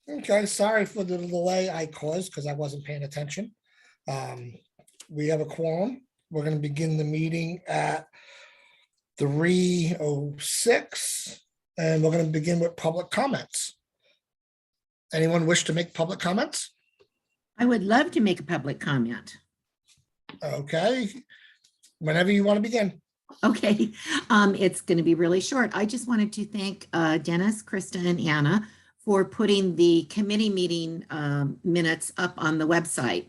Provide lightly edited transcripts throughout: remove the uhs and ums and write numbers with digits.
Okay, sorry for the delay I caused because I wasn't paying attention. We have a quorum. We're going to begin the meeting at 3:06, and we're going to begin with public comments. Anyone wish to make public comments? I would love to make a public comment. Okay, whenever you want to begin. Okay, it's going to be really short. I just wanted to thank Dennis, Krista, and Anna for putting the committee meeting minutes up on the website.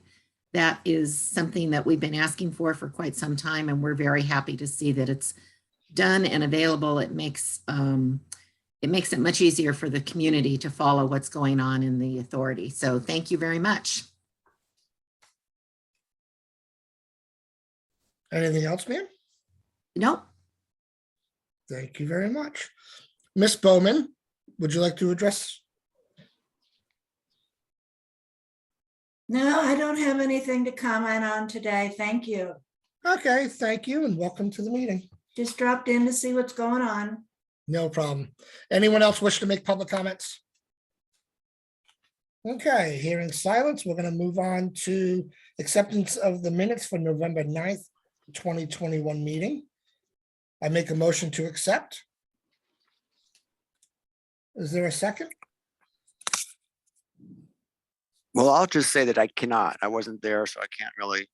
That is something that we've been asking for quite some time, and we're very happy to see that it's done and available. It makes it much easier for the community to follow what's going on in the authority. So thank you very much. Anything else, ma'am? Nope. Thank you very much. Miss Bowman, would you like to address? No, I don't have anything to comment on today. Thank you. Okay, thank you and welcome to the meeting. Just dropped in to see what's going on. No problem. Anyone else wish to make public comments? Okay, hearing silence, we're going to move on to acceptance of the minutes for November 9th, 2021 meeting. I make a motion to accept. Is there a second? Well, I'll just say that I cannot. I wasn't there, so I can't really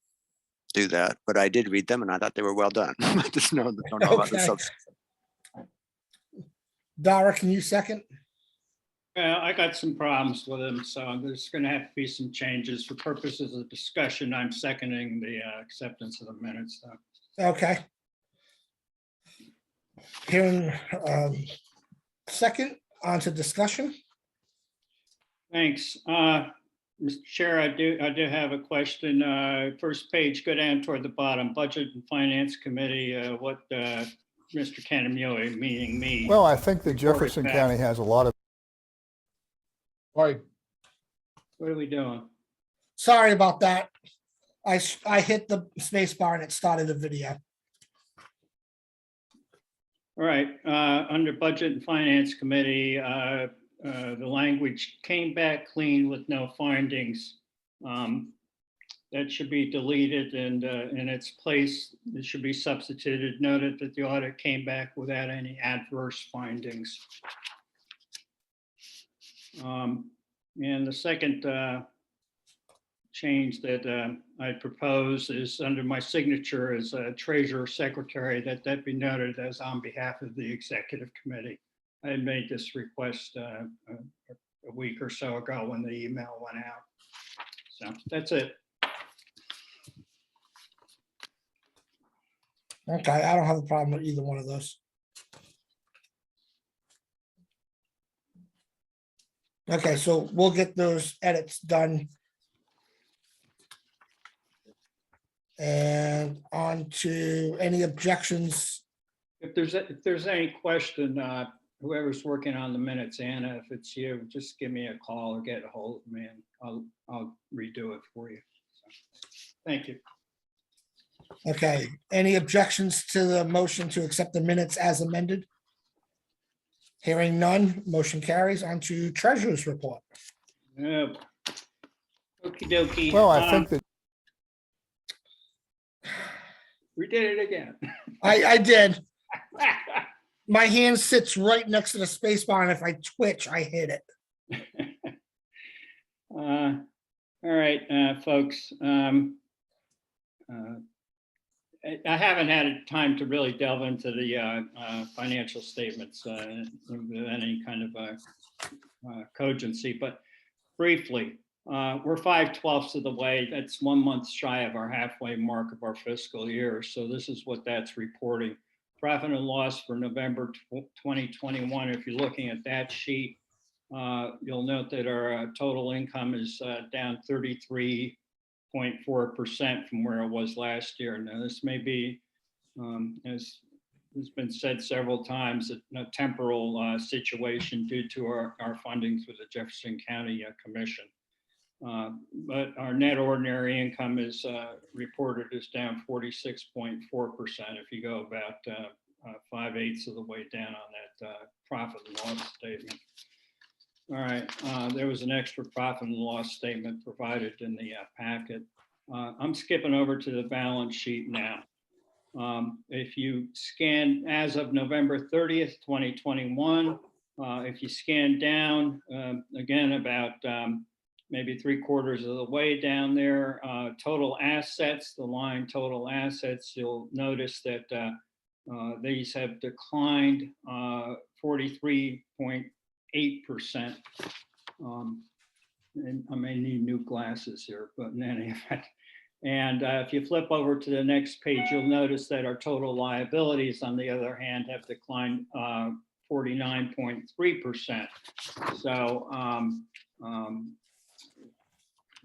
do that. But I did read them, and I thought they were well done. I just don't know about the Okay. substance. Dara, can you second? I got some problems with them, so there's going to have to be some changes. For purposes of discussion, I'm seconding the acceptance of the minutes. Okay. Hearing second, on to discussion. Thanks. Mr. Chair, I do have a question. First page, go down toward the bottom, Budget and Finance Committee, what Mr. Canamule, meaning me. Well, I think that Report Jefferson back. County has a lot of. Right. What are we doing? Sorry about that. I hit the space bar and it started the video. All right, under Budget and Finance Committee, the language came back clean with no findings. That should be deleted, and in its place, it should be substituted. Noted that the audit came back without any adverse findings. And the second change that I propose is under my signature as a treasurer secretary, that be noted as on behalf of the executive committee. I had made this request a week or so ago when the email went out. So that's it. Okay, I don't have a problem with either one of those. Okay, so we'll get those edits done. And on to any objections. If there's any question, whoever's working on the minutes, Anna, if it's you, just give me a call or get a hold of me and I'll redo it for you. So, thank you. Okay, any objections to the motion to accept the minutes as amended? Hearing none, motion carries. On to treasurer's report. Okie dokie. Well, I think that. We did it again. I did. My hand sits right next to the space bar, and if I twitch, I hit it. All right, folks. I haven't had time to really delve into the financial statements with any kind of cogency, but briefly, we're 5/12 of the way. That's 1 month shy of our halfway mark of our fiscal year. So this is what that's reporting. Profit and loss for November 2021. If you're looking at that sheet, you'll note that our total income is down 33.4% from where it was last year. Now, this may be, as has been said several times, a temporal situation due to our funding through the Jefferson County Commission. But our net ordinary income is reported as down 46.4% if you go about 5/8 of the way down on that profit and loss statement. All right, there was an extra profit and loss statement provided in the packet. I'm skipping over to the balance sheet now. If you scan as of November 30th, 2021, if you scan down, again, about maybe 3/4 of the way down there, total assets, the line total assets, you'll notice that these have declined 43.8%. And I may need new glasses here, but in any event. And if you flip over to the next page, you'll notice that our total liabilities, on the other hand, have declined 49.3%. So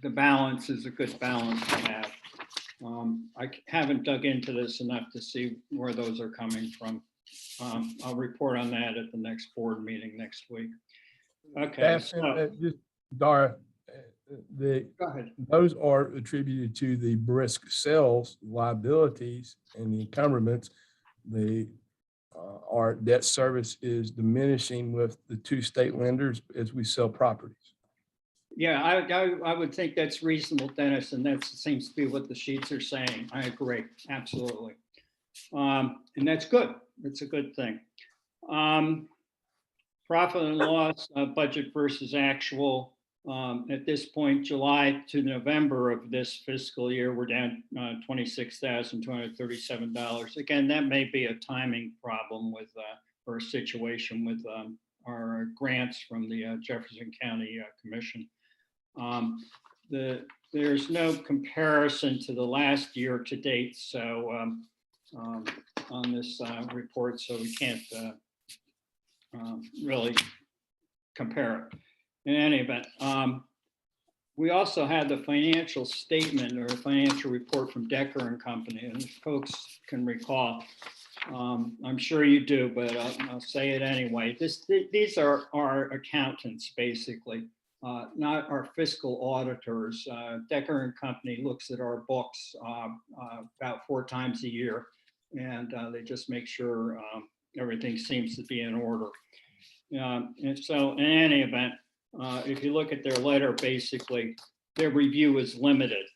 the balance is a good balance to have. I haven't dug into this enough to see where those are coming from. I'll report on that at the next board meeting next week. Okay, so Just Dara, go ahead. those are attributed to the brisk sales liabilities and the encumbrance. Our debt service is diminishing with the 2 state lenders as we sell properties. Yeah, I would think that's reasonable, Dennis, and that seems to be what the sheets are saying. I agree, absolutely. And that's good. It's a good thing. Profit and loss, budget versus actual. At this point, July to November of this fiscal year, we're down $26,237. Again, that may be a timing problem with, or a situation with our grants from the Jefferson County Commission. There's no comparison to the last year to date, so on this report, so we can't really compare it. In any event, we also had the financial statement or financial report from Decker and Company, and folks can recall. I'm sure you do, but I'll say it anyway. These are our accountants, basically, not our fiscal auditors. Decker and Company looks at our books about 4 times a year, and they just make sure everything seems to be in order. And so in any event, if you look at their letter, basically, their review is limited.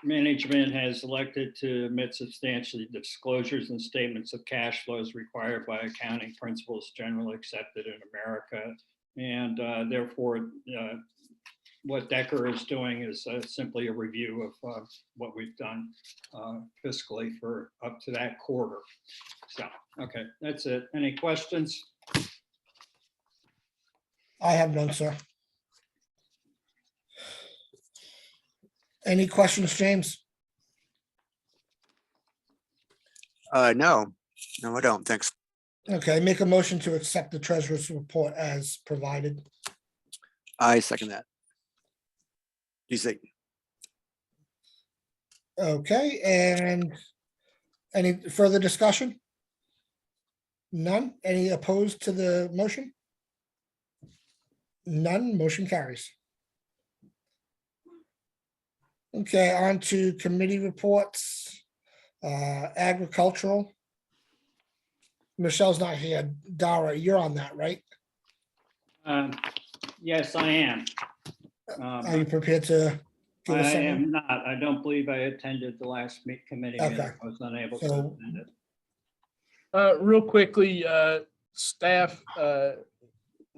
Management has elected to omit substantial disclosures and statements of cash flows required by accounting principles generally accepted in America. And therefore, what Decker is doing is simply a review of what we've done fiscally for up to that quarter. So, okay, that's it. Any questions? I have none, sir. Any questions, James? No, I don't. Thanks. Okay, make a motion to accept the treasurer's report as provided. I second that. You say, Okay, and any further discussion? None? Any opposed to the motion? None, motion carries. Okay, on to committee reports. Agricultural. Michelle's not here. Dara, you're on that, right? Yes, I am. Are you prepared to give I us something? am not. I don't believe I attended the last committee meeting. Okay. I was unable to So- attend it. Real quickly, staff,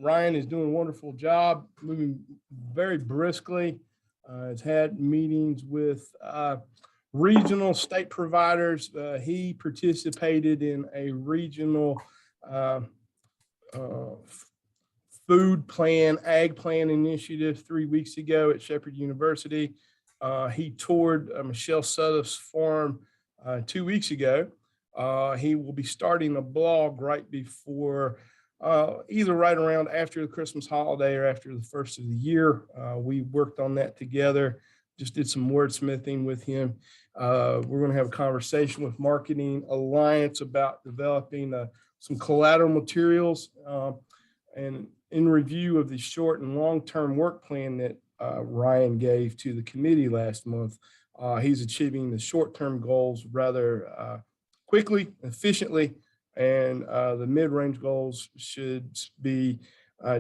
Ryan is doing a wonderful job, moving very briskly. Has had meetings with regional state providers. He participated in a regional food plan, ag plan initiative 3 weeks ago at Shepherd University. He toured Michelle Suttoff's farm 2 weeks ago. He will be starting a blog right before, either right around after the Christmas holiday or after the first of the year. We worked on that together, just did some wordsmithing with him. We're going to have a conversation with Marketing Alliance about developing some collateral materials and in review of the short and long-term work plan that Ryan gave to the committee last month. He's achieving the short-term goals rather quickly, efficiently, and the mid-range goals should be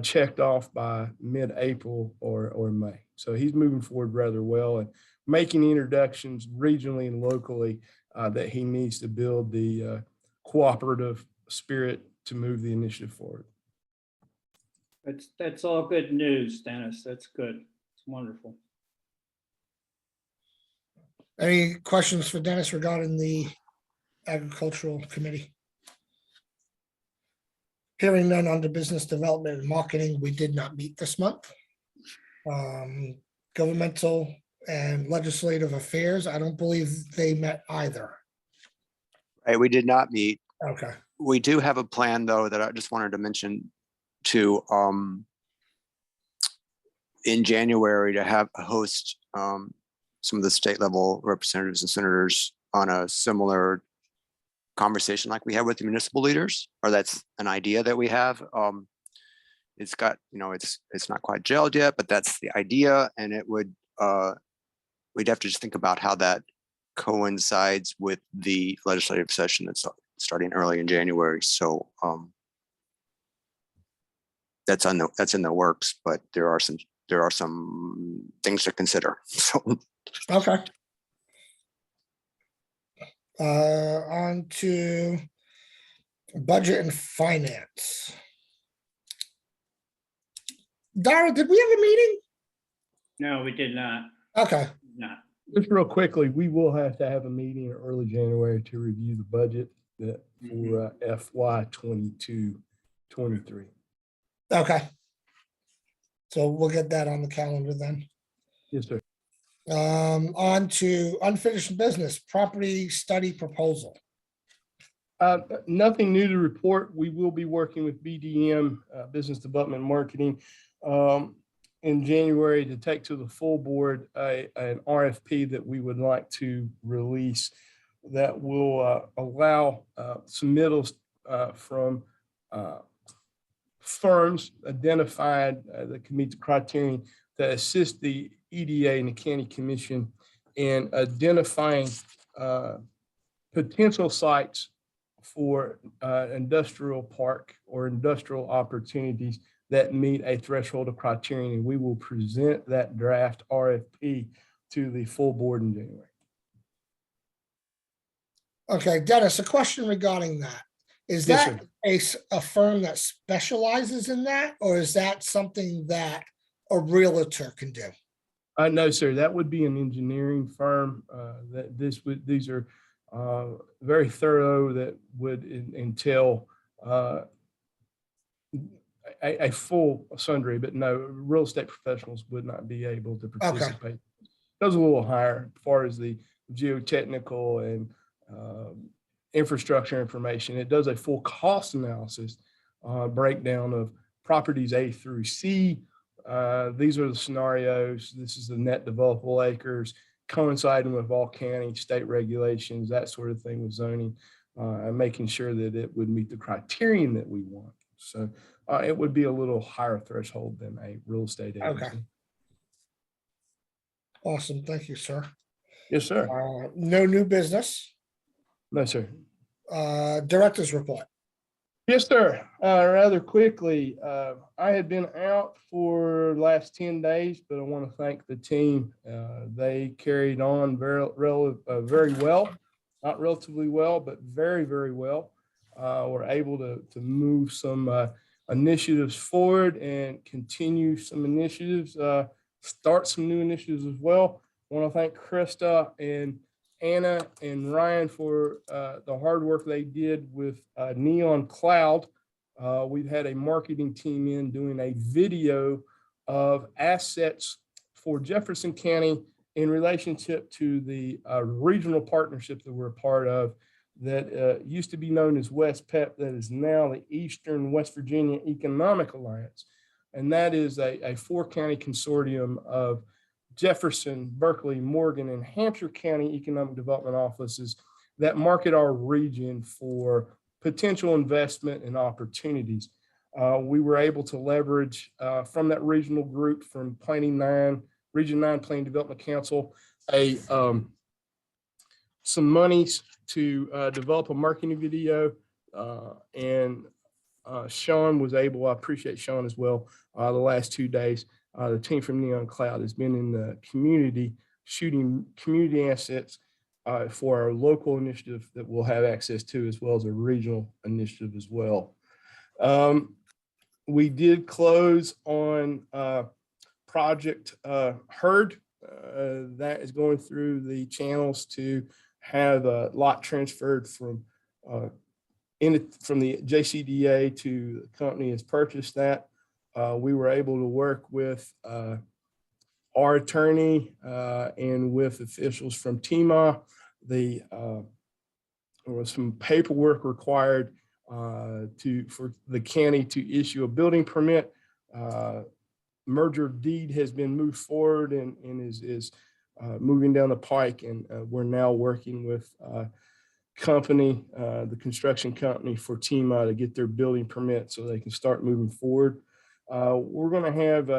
checked off by mid-April or May. So he's moving forward rather well and making introductions regionally and locally that he needs to build the cooperative spirit to move the initiative forward. That's all good news, Dennis. That's good. It's wonderful. Any questions for Dennis regarding the agricultural committee? Hearing none under business development and marketing, we did not meet this month. Governmental and legislative affairs, I don't believe they met either. Right, we did not meet. Okay, We do have a plan, though, that I just wanted to mention to in January to have host some of the state level representatives and senators on a similar conversation like we had with the municipal leaders, or that's an idea that we have. It's got, it's not quite gelled yet, but that's the idea, and it would we'd have to just think about how that coincides with the legislative session that's starting early in January. So that's in the works, but there are some things to consider. So okay. On to budget and finance. Dara, did we have a meeting? No, we did not. Okay, Not. Just real quickly, we will have to have a meeting in early January to review the budget for FY 22-23. okay. So we'll get that on the calendar then. Yes, sir. On to unfinished business, property study proposal. Nothing new to report. We will be working with BDM, Business Development Marketing, in January to take to the full board an RFP that we would like to release that will allow submittals from firms identified that can meet the criterion to assist the EDA and the County Commission in identifying potential sites for industrial park or industrial opportunities that meet a threshold of criterion. And we will present that draft RFP to the full board in January. Okay, Dennis, a question regarding that. Is Yes, that a firm that specializes in that, or is that something that a realtor can do? No, sir, that would be an engineering firm. These are very thorough, that would entail a full sundry, but no, real estate professionals would not be able to participate. Those are a little higher as far as the geotechnical and infrastructure information. It does a full cost analysis, breakdown of properties A through C. These are the scenarios. This is the net developable acres coinciding with all county, state regulations, that sort of thing with zoning, and making sure that it would meet the criterion that we want. So it would be a little higher threshold than a real estate agency. Okay. Awesome. Thank you, sir. Yes, sir. No new business. No, sir. Director's report. Yes, sir. Rather quickly, I had been out for the last 10 days, but I want to thank the team. They carried on very well, not relatively well, but very, very well. We're able to move some initiatives forward and continue some initiatives, start some new initiatives as well. I want to thank Krista and Anna and Ryan for the hard work they did with Neon Cloud. We've had a marketing team in doing a video of assets for Jefferson County in relationship to the regional partnership that we're a part of that used to be known as West PEP, that is now the Eastern West Virginia Economic Alliance. And that is a 4-county consortium of Jefferson, Berkeley, Morgan, and Hampshire County Economic Development offices that market our region for potential investment and opportunities. We were able to leverage from that regional group, from Region 9 Planning Development Council, some monies to develop a marketing video and Sean was able, I appreciate Sean as well, the last 2 days. The team from Neon Cloud has been in the community shooting community assets for our local initiative that we'll have access to, as well as a regional initiative as well. We did close on Project Herd. That is going through the channels to have a lot transferred from the JCDA to the company has purchased that. We were able to work with our attorney and with officials from TMA. There was some paperwork required for the county to issue a building permit. Merger deed has been moved forward and is moving down the pike, and we're now working with company, the construction company for TMA to get their building permit so they can start moving forward. We're going to have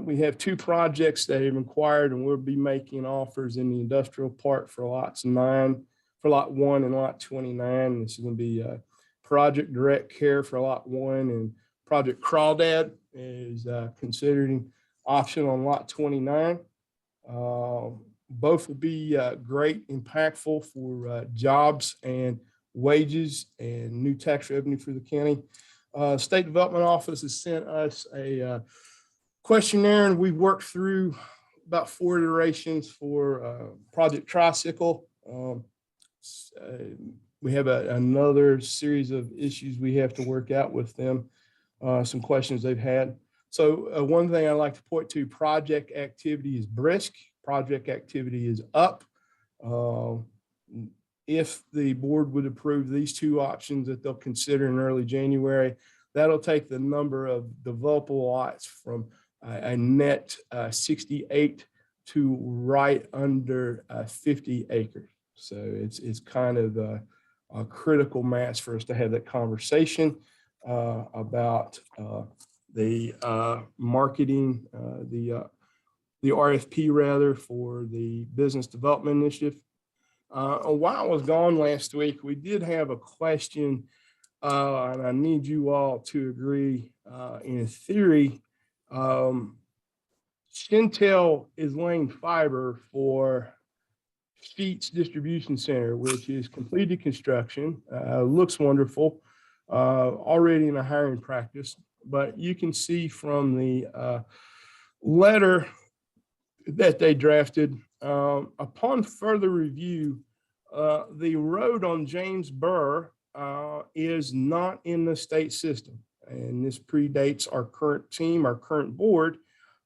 we have 2 projects that have inquired, and we'll be making offers in the industrial park for lot 1 and lot 29. This is going to be Project Direct Care for lot 1, and Project Crawdad is considering option on lot 29. Both will be great, impactful for jobs and wages and new tax revenue for the county. State Development Office has sent us a questionnaire, and we worked through about 4 iterations for Project Tricycle. We have another series of issues we have to work out with them, some questions they've had. So one thing I like to point to, project activity is brisk. Project activity is up. If the board would approve these 2 options that they'll consider in early January, that'll take the number of developable lots from a net 68 to right under 50 acres. So it's kind of a critical mass for us to have that conversation about the marketing, the RFP rather, for the business development initiative. While I was gone last week, we did have a question, and I need you all to agree. In theory, Shintel is laying fiber for Sheets Distribution Center, which is completed construction, looks wonderful, already in a hiring practice. But you can see from the letter that they drafted, upon further review, the road on James Burr is not in the state system. And this predates our current team, our current board.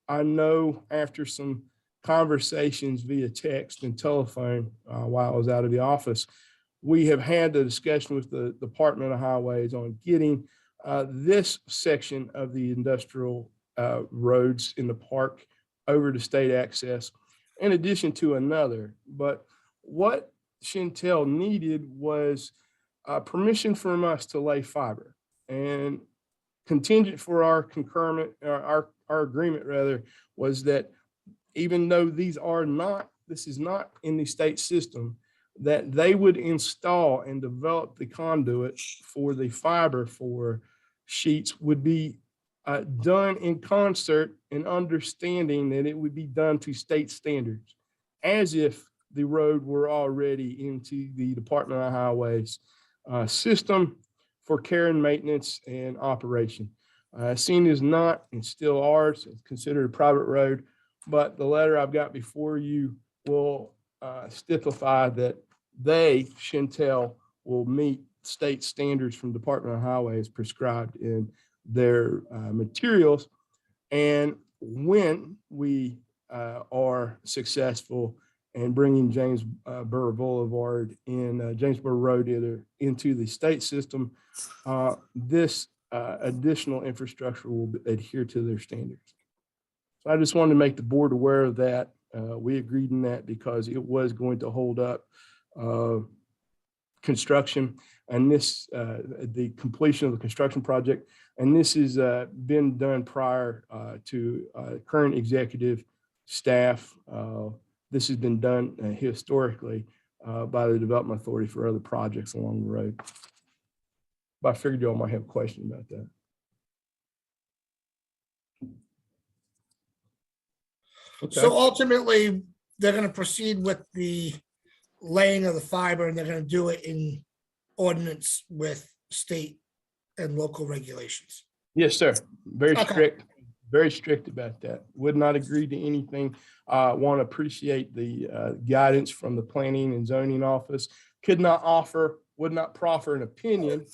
I know after some conversations via text and telephone while I was out of the office, we have had a discussion with the Department of Highways on getting this section of the industrial roads in the park over to state access, in addition to another. But what Shintel needed was permission from us to lay fiber, and contingent for our concurrent, our agreement rather, was that even though this is not in the state system, that they would install and develop the conduit for the fiber for Sheets would be done in concert and understanding that it would be done to state standards, as if the road were already into the Department of Highways system for care and maintenance and operation. Seen is not, and still ours, it's considered a private road, but the letter I've got before you will stipulate that Shintel, will meet state standards from Department of Highways prescribed in their materials. And when we are successful in bringing James Burr Boulevard in James Burr Road into the state system, this additional infrastructure will adhere to their standards. So I just wanted to make the board aware of that. We agreed in that because it was going to hold up construction, and the completion of the construction project. And this has been done prior to current executive staff. This has been done historically by the Development Authority for other projects along the road. but I figured y'all might have a question about that. So Okay. ultimately, they're going to proceed with the laying of the fiber, and they're going to do it in ordinance with state and local regulations. Yes, sir. Okay. Very strict about that. Would not agree to anything. Want to appreciate the guidance from the planning and zoning office. Would not proffer an opinion.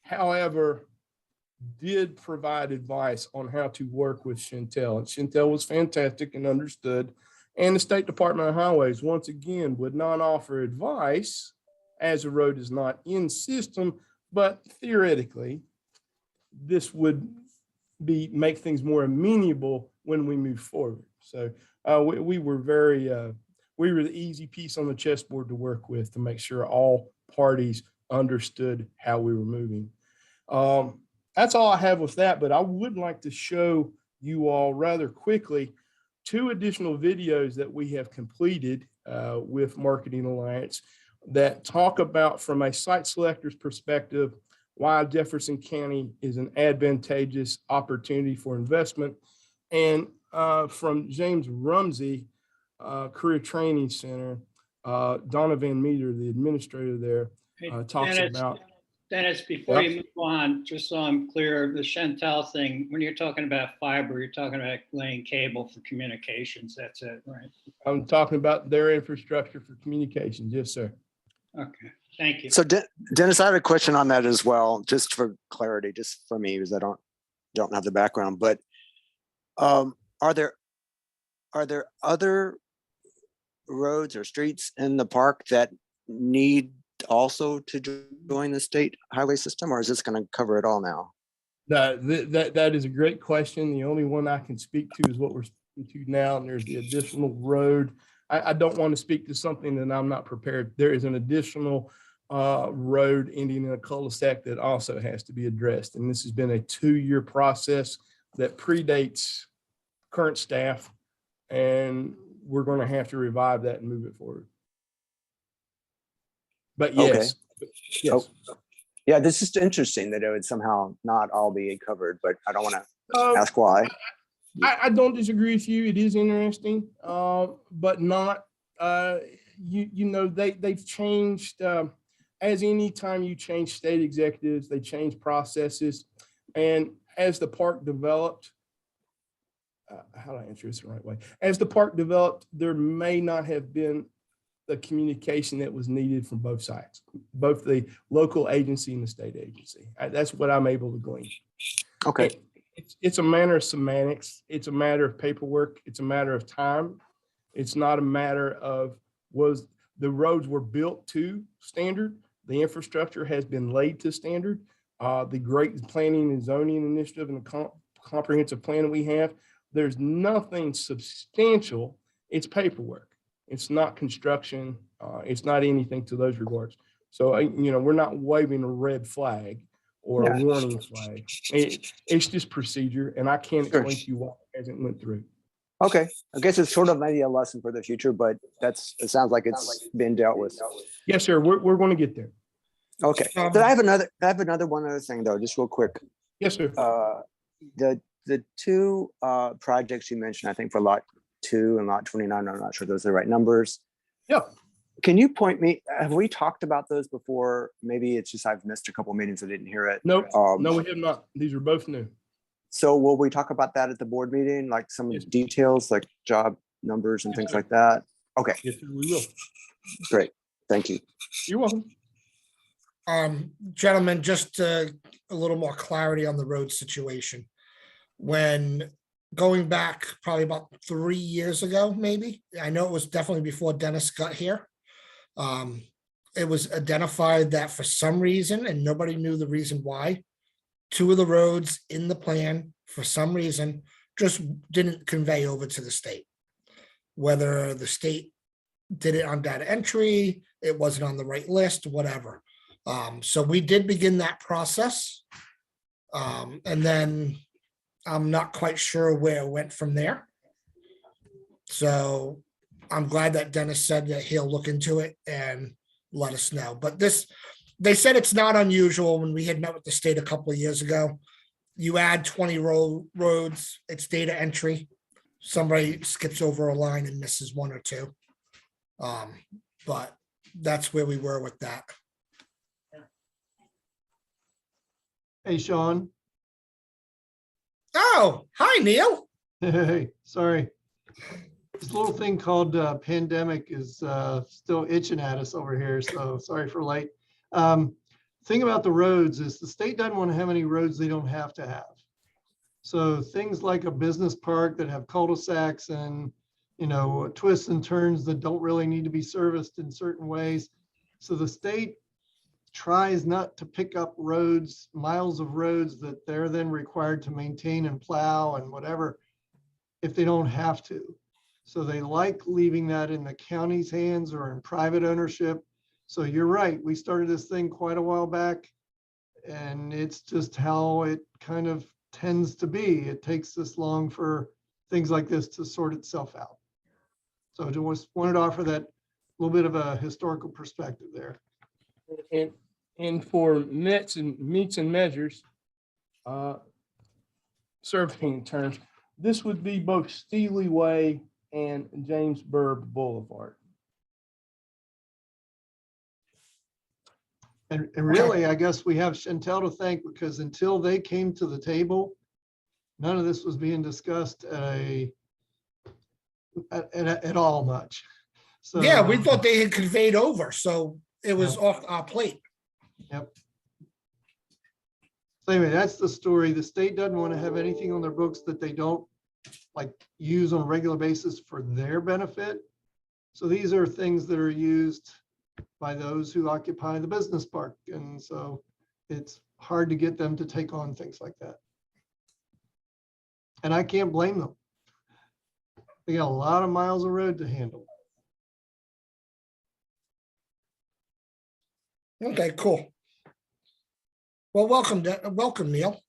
However, did provide advice on how to work with Chantel. And Chantel was fantastic and understood. And the State Department of Highways, once again, would not offer advice as a road is not in system, but theoretically, this would make things more amenable when we move forward. So we were we were the easy piece on the chessboard to work with to make sure all parties understood how we were moving. That's all I have with that, but I would like to show you all rather quickly 2 additional videos that we have completed with Marketing Alliance that talk about, from a site selector's perspective, why Jefferson County is an advantageous opportunity for investment. And from James Rumsey, Career Training Center, Donna Van Meter, the administrator there, talks about. Dennis, before Yep. you move on, just so I'm clear, the Chantel thing, when you're talking about fiber, you're talking about laying cable for communications. That's it, right? I'm talking about their infrastructure for communications. Yes, sir. Okay, thank you. So Dennis, I have a question on that as well, just for clarity, just for me, because I don't have the background, but are there other roads or streets in the park that need also to join the state highway system, or is this going to cover it all now? That is a great question. The only one I can speak to is what we're speaking to now, and there's the additional road. I don't want to speak to something that I'm not prepared. There is an additional road ending in a cul-de-sac that also has to be addressed, and this has been a 2-year process that predates current staff, and we're going to have to revive that and move it forward. But yes, yes. Oh, yeah, this is interesting that it would somehow not all be covered, but I don't want to ask why. I don't disagree with you. It is interesting, but not, they've changed, as any time you change state executives, they change processes. And as the park developed, how do I answer this the right way? As the park developed, there may not have been the communication that was needed from both sides, both the local agency and the state agency. That's what I'm able to glean. Okay. It's a matter of semantics. It's a matter of paperwork. It's a matter of time. It's not a matter of was the roads were built to standard. The infrastructure has been laid to standard. The great planning and zoning initiative and the comprehensive plan that we have, there's nothing substantial. It's paperwork. It's not construction. It's not anything to those regards. So, we're not waving a red flag or a warning flag. It's just procedure, and I can't explain to you why it hasn't went through. Okay. I guess it's sort of maybe a lesson for the future, but it sounds like it's been dealt with. Yes, sir. We're going to get there. Okay. But I have another one other thing though, just real quick. Yes, sir. The 2 projects you mentioned, I think for lot 2 and lot 29, I'm not sure those are the right numbers. Yeah. Can you point me, have we talked about those before? Maybe it's just I've missed a couple meetings. I didn't hear it. Nope. No, we have not. These are both new. So will we talk about that at the board meeting? Like some of Yes. the details, like job numbers and things like that? Okay, Yes, sir, we will. great. Thank you. You're welcome. Gentlemen, just a little more clarity on the road situation. When going back probably about 3 years ago, maybe, I know it was definitely before Dennis got here. It was identified that for some reason, and nobody knew the reason why, 2 of the roads in the plan, for some reason, just didn't convey over to the state. Whether the state did it on data entry, it wasn't on the right list, whatever. So we did begin that process. And then I'm not quite sure where it went from there. So I'm glad that Dennis said that he'll look into it and let us know. But this they said it's not unusual when we had met with the state a couple of years ago. You add 20 roads, it's data entry. Somebody skips over a line and misses one or two. But that's where we were with that. Hey, Sean. Oh, hi, Neil. Hey, sorry. This little thing called pandemic is still itching at us over here, so sorry for late. Thing about the roads is the state doesn't want to have any roads they don't have to have. So things like a business park that have cul-de-sacs and, you know, twists and turns that don't really need to be serviced in certain ways. So the state tries not to pick up roads, miles of roads that they're then required to maintain and plow and whatever if they don't have to. So they like leaving that in the county's hands or in private ownership. So you're right, we started this thing quite a while back, and it's just how it kind of tends to be. It takes this long for things like this to sort itself out. So I just wanted to offer that little bit of a historical perspective there. And for meets and measures, surveying terms, this would be both Steely Way and James Burr Boulevard. And really, I guess we have Chantel to thank, because until they came to the table, none of this was being discussed at all much. So Yeah, we thought they had conveyed over, so it was off our plate. Yep. So anyway, that's the story. The state doesn't want to have anything on their books that they don't like use on a regular basis for their benefit. So these are things that are used by those who occupy the business park. And so it's hard to get them to take on things like that. And I can't blame them. They got a lot of miles of road to handle. Okay, cool. Well, welcome, Neil.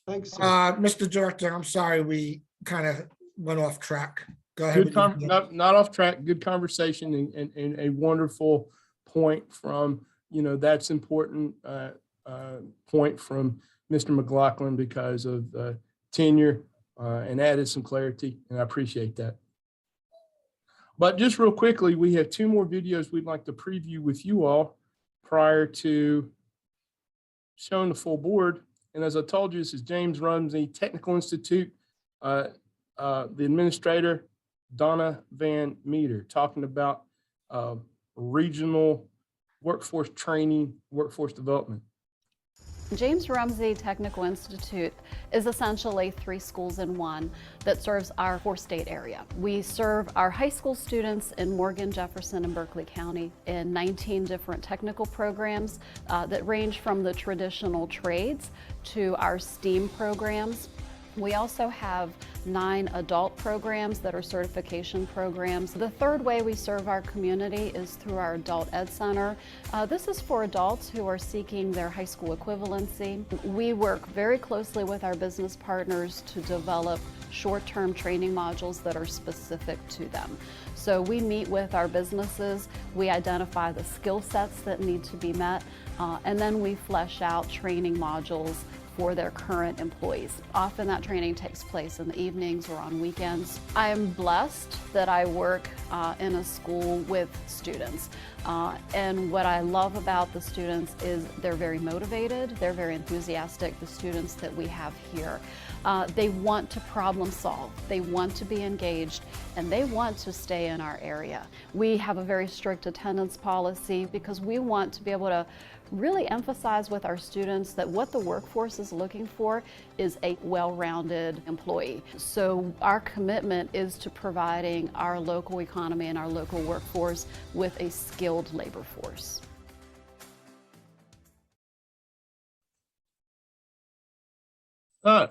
Thanks. Sir. Mr. Director, I'm sorry we kind of went off track. Go ahead. Not off track. Good conversation and a wonderful point from, that's important point from Mr. McLaughlin because of tenure and added some clarity, and I appreciate that. But just real quickly, we have two more videos we'd like to preview with you all prior to showing the full board. And as I told you, this is James Rumsey Technical Institute, the administrator, Donna Van Meter, talking about regional workforce training, workforce development. James Rumsey Technical Institute is essentially 3 schools in one that serves our 4-state area. We serve our high school students in Morgan, Jefferson, and Berkeley County in 19 different technical programs that range from the traditional trades to our STEAM programs. We also have 9 adult programs that are certification programs. The third way we serve our community is through our Adult Ed Center. This is for adults who are seeking their high school equivalency. We work very closely with our business partners to develop short-term training modules that are specific to them. So we meet with our businesses, we identify the skill sets that need to be met, and then we flesh out training modules for their current employees. Often that training takes place in the evenings or on weekends. I am blessed that I work in a school with students. And what I love about the students is they're very motivated, they're very enthusiastic, the students that we have here. They want to problem solve, they want to be engaged, and they want to stay in our area. We have a very strict attendance policy because we want to be able to really emphasize with our students that what the workforce is looking for is a well-rounded employee. So our commitment is to providing our local economy and our local workforce with a skilled labor force. I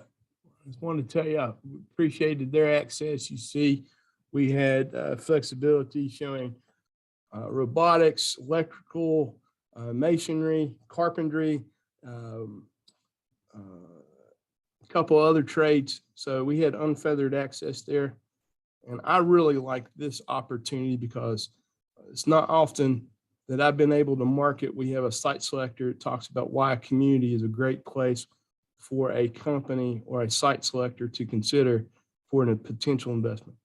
just wanted to tell you, I appreciated their access. You see, we had flexibility showing robotics, electrical, masonry, carpentry, a couple other trades. So we had unfeathered access there. And I really like this opportunity because it's not often that I've been able to market. We have a site selector that talks about why a community is a great place for a company or a site selector to consider for a potential investment.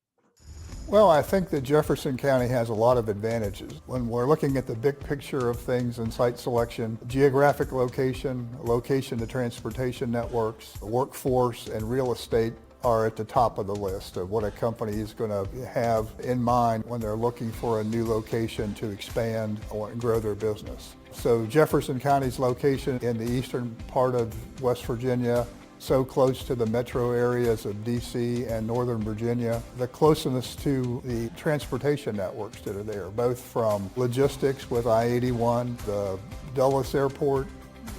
Well, I think that Jefferson County has a lot of advantages. When we're looking at the big picture of things in site selection, geographic location, location to transportation networks, workforce, and real estate are at the top of the list of what a company is going to have in mind when they're looking for a new location to expand or grow their business. So Jefferson County's location in the eastern part of West Virginia, so close to the metro areas of DC and Northern Virginia, the closeness to the transportation networks that are there, both from logistics with I-81, the Dulles Airport,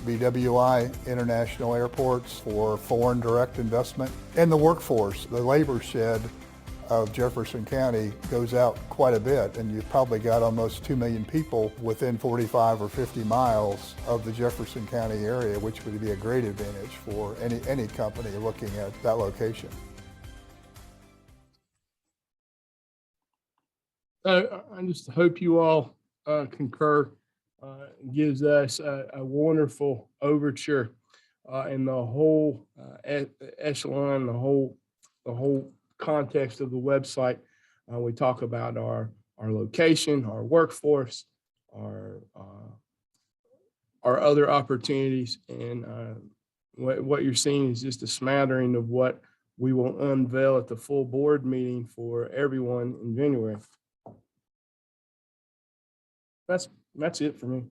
BWI International Airports for foreign direct investment, and the workforce. The labor shed of Jefferson County goes out quite a bit, and you've probably got almost 2 million people within 45 or 50 miles of the Jefferson County area, which would be a great advantage for any company looking at that location. I just hope you all concur. It gives us a wonderful overture in the whole echelon, the whole context of the website. We talk about our location, our workforce, our other opportunities, and what you're seeing is just a smattering of what we will unveil at the full board meeting for everyone in January. That's it for me.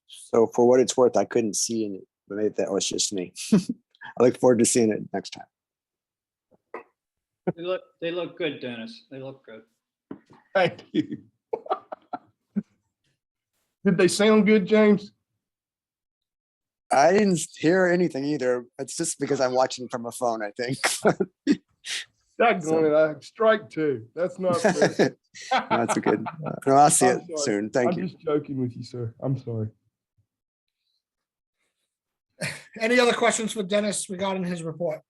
So for what it's worth, I couldn't see it, but maybe that was just me. I look forward to seeing it next time. They look good, Dennis. They look good. Thank you. Did they sound good, James? I didn't hear anything either. It's just because I'm watching from a phone, I think. Daggone it, I strike two. That's not fair. That's a good. No, I'll see I'm it sorry. soon. Thank I'm you. just joking with you, sir. I'm sorry. Any other questions for Dennis regarding his report?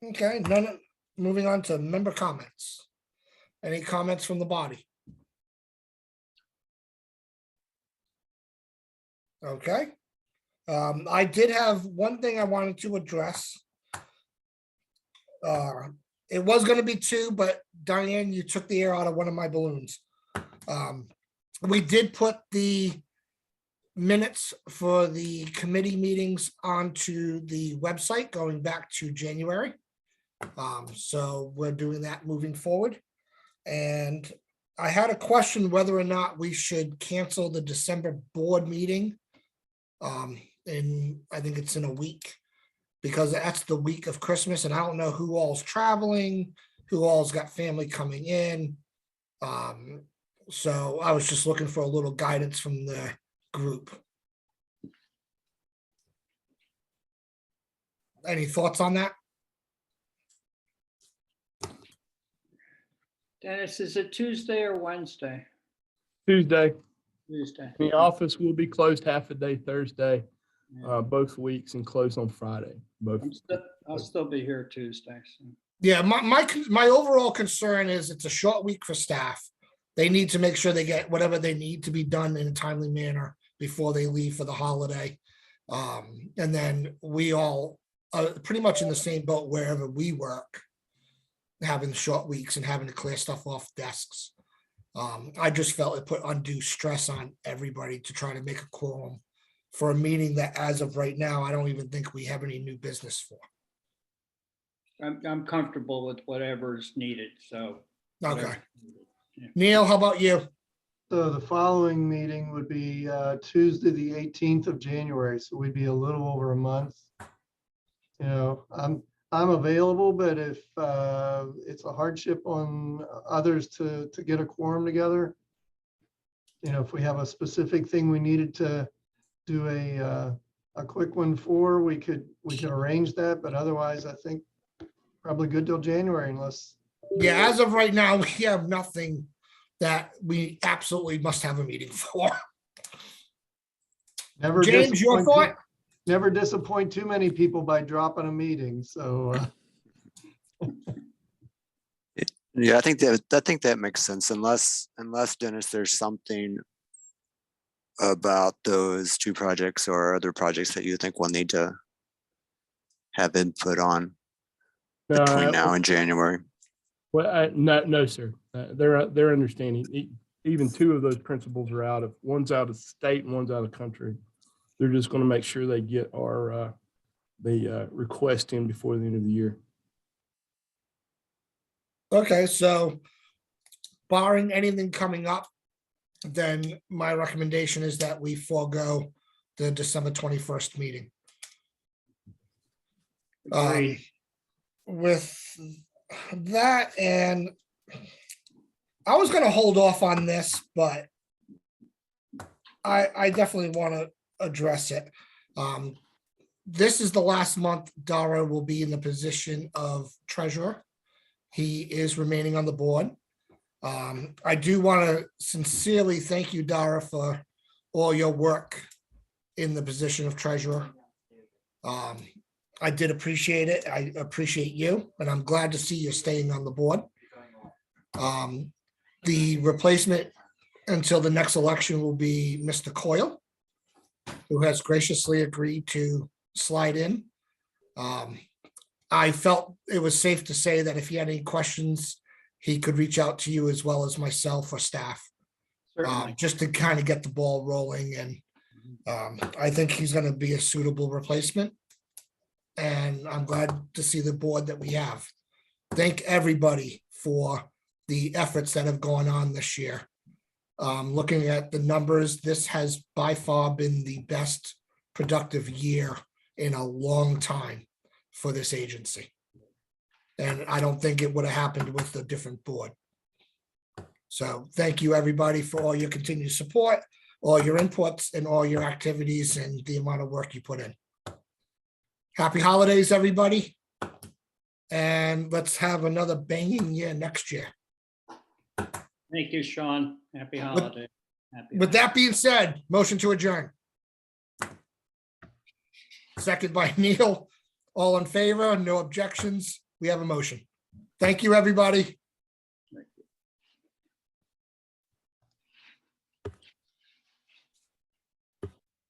Okay, none. Moving on to member comments. Any comments from the body? Okay. I did have one thing I wanted to address. It was going to be two, but Diane, you took the air out of one of my balloons. We did put the minutes for the committee meetings onto the website going back to January. So we're doing that moving forward. And I had a question whether or not we should cancel the December board meeting. And I think it's in a week, because that's the week of Christmas, and I don't know who all's traveling, who all's got family coming in. So I was just looking for a little guidance from the group. Any thoughts on that? Dennis, is it Tuesday or Wednesday? Tuesday. Tuesday. The office will be closed half a day Thursday, both weeks, and closed on Friday. I'll still be here Tuesday. So. Yeah, my overall concern is it's a short week for staff. They need to make sure they get whatever they need to be done in a timely manner before they leave for the holiday. And then we all are pretty much in the same boat wherever we work, having short weeks and having to clear stuff off desks. I just felt it put undue stress on everybody to try to make a quorum for a meeting that, as of right now, I don't even think we have any new business for. I'm comfortable with whatever is needed. So. Okay. Yeah. Neil, how about you? So the following meeting would be Tuesday, the 18th of January. So we'd be a little over a month. You know, I'm available, but if it's a hardship on others to get a quorum together, you know, if we have a specific thing we needed to do a quick one for, we could arrange that. But otherwise, I think probably good till January, unless. Yeah, as of right now, we have nothing that we absolutely must have a meeting for. Never James, your disappoint thought? Never disappoint too many people by dropping a meeting. So Yeah, I think that makes sense unless Dennis, there's something about those two projects or other projects that you think we'll need to have input on between now and January. Well, no, sir. They're understanding. Even two of those principals are one's out of state and one's out of country. They're just going to make sure they get our the request in before the end of the year. Okay, so barring anything coming up, then my recommendation is that we forego the December 21st meeting. Agreed. With that, and I was gonna hold off on this, but I definitely want to address it. This is the last month Dara will be in the position of treasurer. He is remaining on the board. I do want to sincerely thank you, Dara, for all your work in the position of treasurer. I did appreciate it. I appreciate you, and I'm glad to see you staying on the board. The replacement until the next election will be Mr. Coyle, who has graciously agreed to slide in. I felt it was safe to say that if he had any questions, he could reach out to you as well as myself or staff, Certainly. just to kind of get the ball rolling. And I think he's going to be a suitable replacement. And I'm glad to see the board that we have. Thank everybody for the efforts that have gone on this year. Looking at the numbers, this has by far been the best productive year in a long time for this agency. And I don't think it would have happened with a different board. So thank you, everybody, for all your continued support, all your inputs, and all your activities and the amount of work you put in. Happy holidays, everybody. And let's have another banging year next year. Thank you, Sean. Happy holiday. With that being said, motion to adjourn. Second by Neil. All in favor, no objections. We have a motion. Thank you, everybody.